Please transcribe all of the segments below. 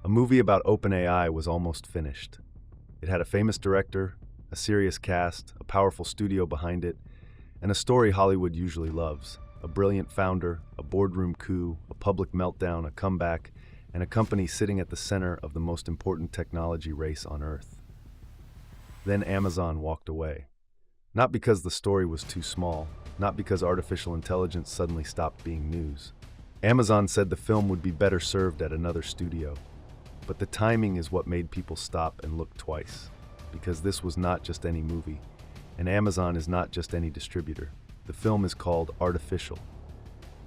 A movie about OpenAI was almost finished. It had a famous director, a serious cast, a powerful studio behind it, and a story Hollywood usually loves. A brilliant founder, a boardroom coup, a public meltdown, a comeback, and a company sitting at the center of the most important technology race on Earth. Then Amazon walked away. Not because the story was too small, not because artificial intelligence suddenly stopped being news. Amazon said the film would be better served at another studio. But the timing is what made people stop and look twice. Because this was not just any movie, and Amazon is not just any distributor. The film is called Artificial.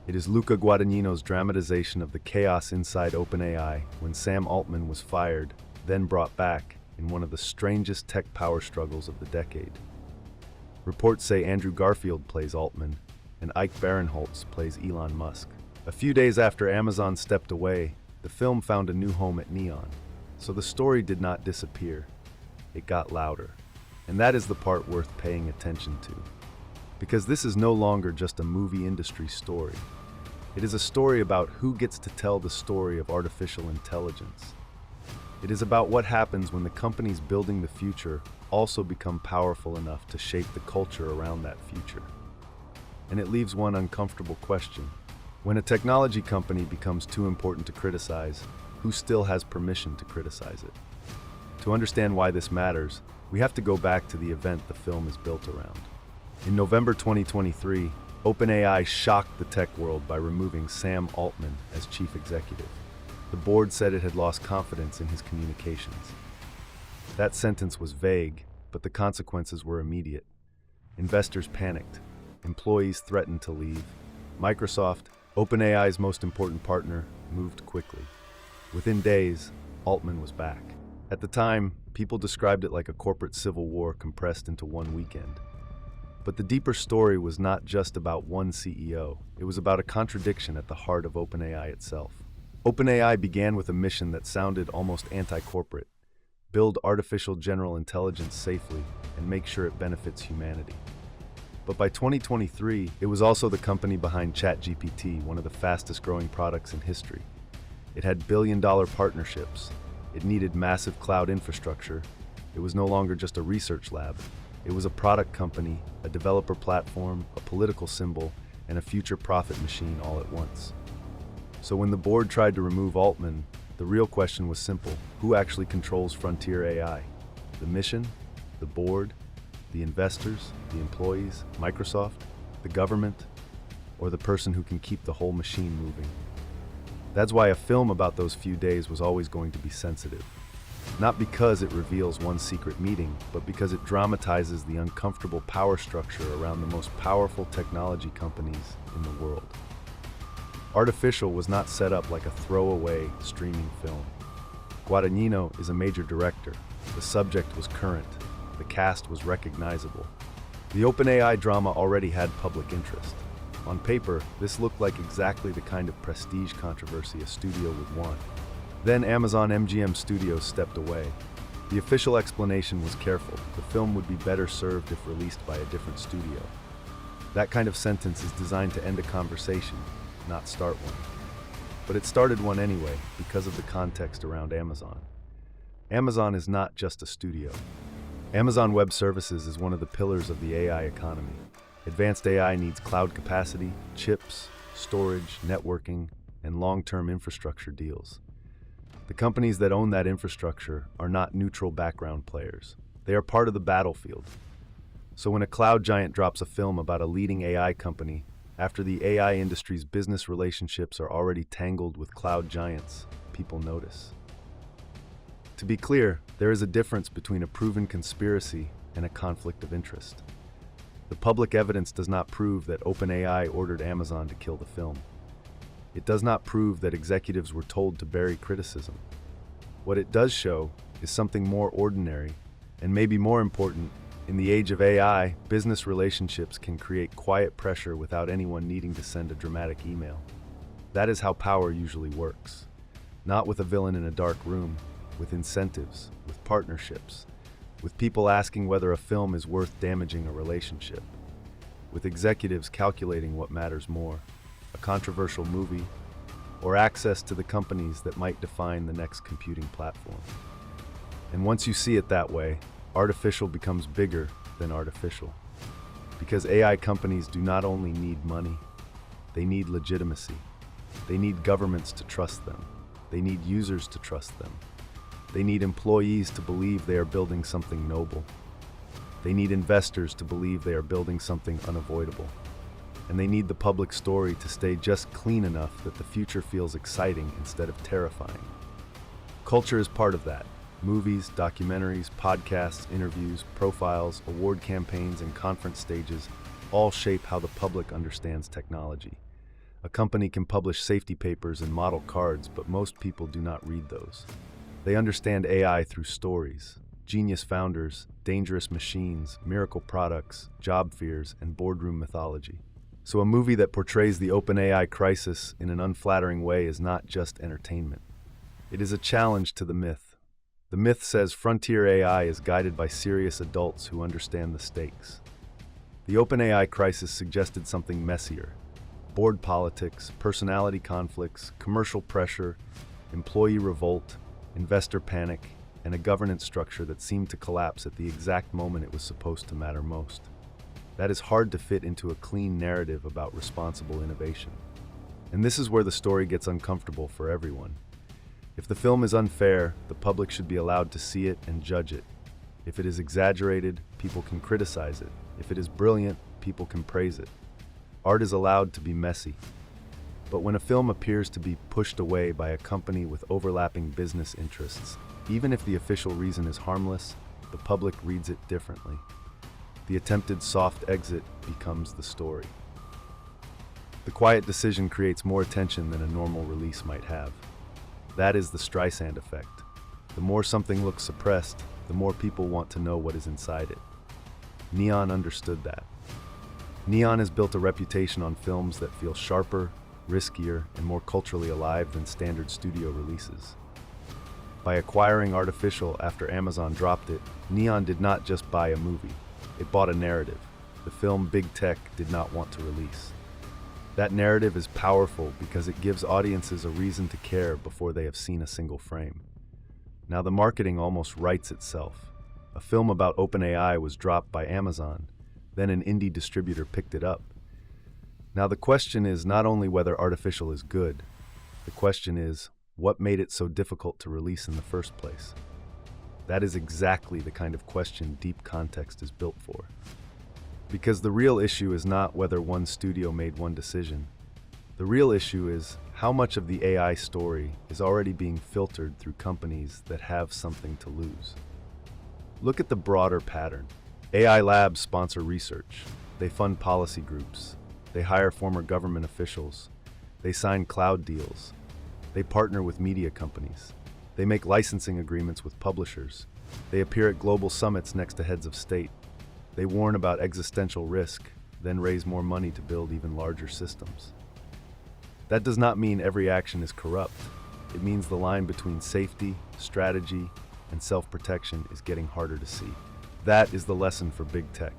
It is Luca Guadagnino's dramatization of the chaos inside OpenAI when Sam Altman was fired, then brought back, in one of the strangest tech power struggles of the decade. Reports say Andrew Garfield plays Altman, and Ike Barinholtz plays Elon Musk. A few days after Amazon stepped away, the film found a new home at Neon. So the story did not disappear. It got louder. And that is the part worth paying attention to. Because this is no longer just a movie industry story. It is a story about who gets to tell the story of artificial intelligence. It is about what happens when the companies building the future also become powerful enough to shape the culture around that future. And it leaves one uncomfortable question. When a technology company becomes too important to criticize, who still has permission to criticize it? To understand why this matters, we have to go back to the event the film is built around. In November 2023, OpenAI shocked the tech world by removing Sam Altman as chief executive. The board said it had lost confidence in his communications. That sentence was vague, but the consequences were immediate. Investors panicked. Employees threatened to leave. Microsoft, OpenAI's most important partner, moved quickly. Within days, Altman was back. At the time, people described it like a corporate civil war compressed into one weekend. But the deeper story was not just about one CEO. It was about a contradiction at the heart of OpenAI itself. OpenAI began with a mission that sounded almost anti-corporate: build artificial general intelligence safely and make sure it benefits humanity. But by 2023, it was also the company behind ChatGPT, one of the fastest growing products in history. It had billion-dollar partnerships. It needed massive cloud infrastructure. It was no longer just a research lab. It was a product company, a developer platform, a political symbol, and a future profit machine all at once. So when the board tried to remove Altman, the real question was simple: who actually controls frontier AI? The mission? The board? The investors? The employees? Microsoft? The government? Or the person who can keep the whole machine moving? That's why a film about those few days was always going to be sensitive. Not because it reveals one secret meeting, but because it dramatizes the uncomfortable power structure around the most powerful technology companies in the world. Artificial was not set up like a throwaway streaming film. Guadagnino is a major director. The subject was current. The cast was recognizable. The OpenAI drama already had public interest. On paper, this looked like exactly the kind of prestige controversy a studio would want. Then Amazon MGM Studios stepped away. The official explanation was careful. The film would be better served if released by a different studio. That kind of sentence is designed to end a conversation, not start one. But it started one anyway, because of the context around Amazon. Amazon is not just a studio. Amazon Web Services is one of the pillars of the AI economy. Advanced AI needs cloud capacity, chips, storage, networking, and long-term infrastructure deals. The companies that own that infrastructure are not neutral background players. They are part of the battlefield. So when a cloud giant drops a film about a leading AI company, after the AI industry's business relationships are already tangled with cloud giants, people notice. To be clear, there is a difference between a proven conspiracy and a conflict of interest. The public evidence does not prove that OpenAI ordered Amazon to kill the film. It does not prove that executives were told to bury criticism. What it does show is something more ordinary, and maybe more important. In the age of AI, business relationships can create quiet pressure without anyone needing to send a dramatic email. That is how power usually works. Not with a villain in a dark room, with incentives, with partnerships, with people asking whether a film is worth damaging a relationship, with executives calculating what matters more: a controversial movie or access to the companies that might define the next computing platform. And once you see it that way, artificial becomes bigger than artificial. Because AI companies do not only need money, they need legitimacy. They need governments to trust them. They need users to trust them. They need employees to believe they are building something noble. They need investors to believe they are building something unavoidable. And they need the public story to stay just clean enough that the future feels exciting instead of terrifying. Culture is part of that. Movies, documentaries, podcasts, interviews, profiles, award campaigns, and conference stages all shape how the public understands technology. A company can publish safety papers and model cards, but most people do not read those. They understand AI through stories, genius founders, dangerous machines, miracle products, job fears, and boardroom mythology. So a movie that portrays the OpenAI crisis in an unflattering way is not just entertainment. It is a challenge to the myth. The myth says frontier AI is guided by serious adults who understand the stakes. The OpenAI crisis suggested something messier. Board politics, personality conflicts, commercial pressure, employee revolt, investor panic, and a governance structure that seemed to collapse at the exact moment it was supposed to matter most. That is hard to fit into a clean narrative about responsible innovation. And this is where the story gets uncomfortable for everyone. If the film is unfair, the public should be allowed to see it and judge it. If it is exaggerated, people can criticize it. If it is brilliant, people can praise it. Art is allowed to be messy. But when a film appears to be pushed away by a company with overlapping business interests, even if the official reason is harmless, the public reads it differently. The attempted soft exit becomes the story. The quiet decision creates more attention than a normal release might have. That is the Streisand effect. The more something looks suppressed, the more people want to know what is inside it. Neon understood that. Neon has built a reputation on films that feel sharper, riskier, and more culturally alive than standard studio releases. By acquiring Artificial after Amazon dropped it, Neon did not just buy a movie. It bought a narrative, the film big tech did not want to release. That narrative is powerful because it gives audiences a reason to care before they have seen a single frame. Now the marketing almost writes itself. A film about OpenAI was dropped by Amazon, then an indie distributor picked it up. Now the question is not only whether Artificial is good, the question is, what made it so difficult to release in the first place? That is exactly the kind of question deep context is built for. Because the real issue is not whether one studio made one decision. The real issue is how much of the AI story is already being filtered through companies that have something to lose. Look at the broader pattern. AI labs sponsor research. They fund policy groups. They hire former government officials. They sign cloud deals. They partner with media companies. They make licensing agreements with publishers. They appear at global summits next to heads of state. They warn about existential risk, then raise more money to build even larger systems. That does not mean every action is corrupt. It means the line between safety, strategy, and self-protection is getting harder to see. That is the lesson for big tech.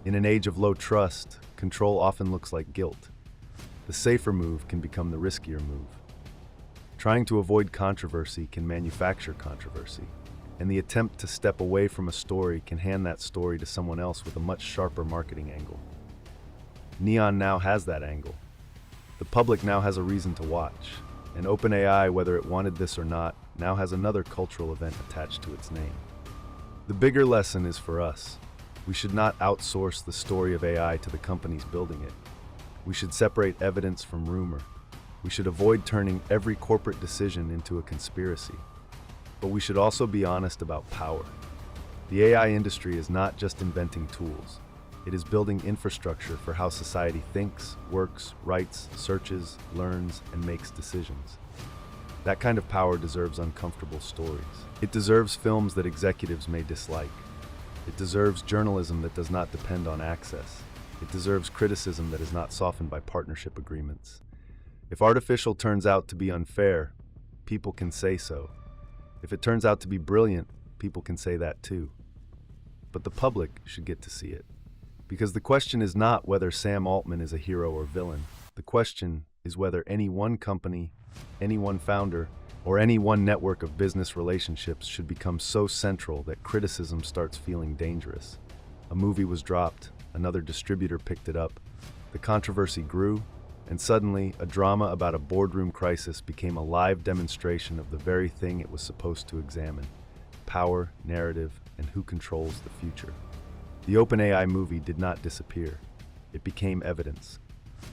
In an age of low trust, control often looks like guilt. The safer move can become the riskier move. Trying to avoid controversy can manufacture controversy, and the attempt to step away from a story can hand that story to someone else with a much sharper marketing angle. Neon now has that angle. The public now has a reason to watch, and OpenAI, whether it wanted this or not, now has another cultural event attached to its name. The bigger lesson is for us. We should not outsource the story of AI to the companies building it. We should separate evidence from rumor. We should avoid turning every corporate decision into a conspiracy. But we should also be honest about power. The AI industry is not just inventing tools. It is building infrastructure for how society thinks, works, writes, searches, learns, and makes decisions. That kind of power deserves uncomfortable stories. It deserves films that executives may dislike. It deserves journalism that does not depend on access. It deserves criticism that is not softened by partnership agreements. If Artificial turns out to be unfair, people can say so. If it turns out to be brilliant, people can say that too. But the public should get to see it. Because the question is not whether Sam Altman is a hero or villain. The question is whether any one company, Any one founder or any one network of business relationships should become so central that criticism starts feeling dangerous. A movie was dropped, another distributor picked it up, the controversy grew, and suddenly a drama about a boardroom crisis became a live demonstration of the very thing it was supposed to examine: power, narrative, and who controls the future. The OpenAI movie did not disappear. It became evidence,